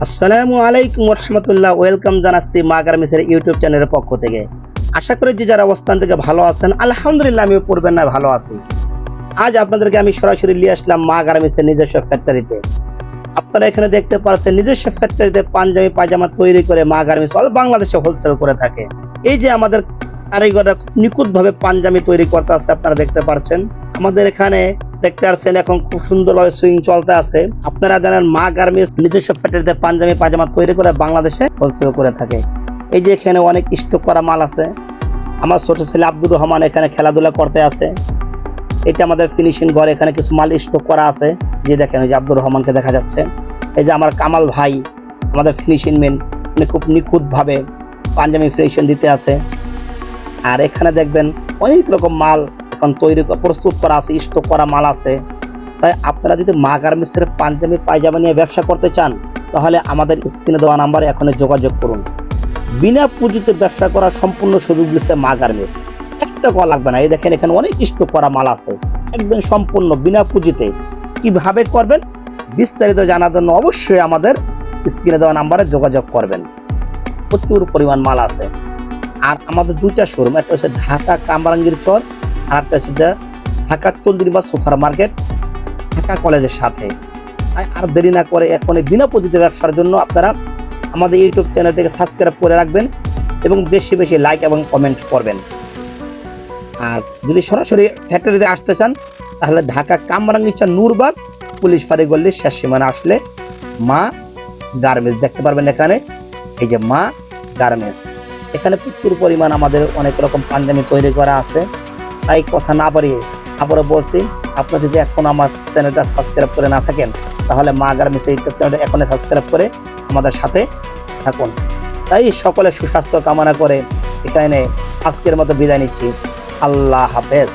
আসসালামু আলাইকুম রহমতুল্লাহ। ওয়েলকাম জানাচ্ছি মা গার্মেন্টসের ইউটিউব চ্যানেলের পক্ষ থেকে। আশা করি যে যারা অবস্থান থেকে ভালো আছেন, আলহামদুলিল্লাহ আমিও পূর্বের না ভালো আছি। আজ আপনাদেরকে আমি সরাসরি নিয়ে আসলাম মা গার্মেন্টসের নিজস্ব ফ্যাক্টরিতে। আপনারা এখানে দেখতে পাচ্ছেন নিজস্ব ফ্যাক্টরিতে পাঞ্জাবি পায়জামা তৈরি করে মা গার্মেন্টস অল বাংলাদেশে হোলসেল করে থাকে। এই যে আমাদের কারিগররা নিখুঁত ভাবে পাঞ্জাবি তৈরি করতে আছে, আপনারা দেখতে পাচ্ছেন। আমাদের এখানে দেখতে পাচ্ছেন এখন খুব সুন্দরভাবে সুইং চলতে আছে। আপনারা জানেন মা গার্মেন্টস নিজস্ব ফ্যাক্টরিতে পাঞ্জাবি পায়জামা তৈরি করে বাংলাদেশে হোলসেল করে থাকে। এই যে এখানে অনেক স্টক করা মাল আছে। আমার ছোট ছেলে আব্দুর রহমান এখানে খেলাধুলা করতে আছে। এটা আমাদের ফিনিশিং ঘর, এখানে কিছু মাল স্টক করা আছে। যে দেখেন এই যে আব্দুর রহমানকে দেখা যাচ্ছে। এই যে আমার কামাল ভাই আমাদের ফিনিশিং মেন, উনি খুব নিখুঁত ভাবে পাঞ্জাবি ফিনিশিং দিতে আছে। আর এখানে দেখবেন অনেক রকম মাল এখন তৈরি প্রস্তুত করা আছে, স্টক করা মাল আছে। তাই আপনারা যদি মা গার্মেন্টসের পাঞ্জাবি পায়জামা নিয়ে ব্যবসা করতে চান, তাহলে আমাদের স্ক্রিনে দেওয়া নাম্বারে এখনই যোগাযোগ করুন। বিনা পুঁজিতে ব্যবসা করার সম্পূর্ণ সুযোগ দিচ্ছে মা গার্মেন্টস। একটা কল লাগবে না। এই দেখেন এখানে অনেক স্টক করা মাল আছে, একদম সম্পূর্ণ বিনা পুঁজিতে। কিভাবে করবেন বিস্তারিত জানার জন্য অবশ্যই আমাদের স্ক্রিনে দেওয়া নাম্বারে যোগাযোগ করবেন। প্রচুর পরিমাণ মাল আছে। আর আমাদের দুইটা শোরুম, একটা হচ্ছে ঢাকা কামরাঙ্গীর চর, আর একটা হচ্ছে ঢাকা চন্দ্রিমা সুপার মার্কেট, ঢাকা কলেজের সাথে। তাই আর দেরি না করে এখন বিনা পুঁজিতে ব্যবসার জন্য আপনারা আমাদের ইউটিউব চ্যানেলটিকে সাবস্ক্রাইব করে রাখবেন এবং বেশি বেশি লাইক এবং কমেন্ট করবেন। আর যদি সরাসরি ফ্যাক্টরিতে আসতে চান, তাহলে ঢাকা কামরাঙ্গীর চর নূরবাগ পুলিশ ফাঁড়ি গল্লির শেষ সীমানা আসলে মা গার্মেন্টস দেখতে পারবেন। এখানে এই যে মা গার্মেন্টস, এখানে প্রচুর পরিমাণ আমাদের অনেক রকম পাঞ্জাবি তৈরি করা আছে। তাই কথা না বাড়িয়ে আবারও বলছি, আপনারা যদি এখন আমার চ্যানেলটা সাবস্ক্রাইব করে না থাকেন, তাহলে মা গার্মেন্টস ইউটিউব চ্যানেলটা এখনই সাবস্ক্রাইব করে আমাদের সাথে থাকুন। তাই সকলের সুস্বাস্থ্য কামনা করে এখানে আজকের মতো বিদায় নিচ্ছি। আল্লাহ হাফেজ।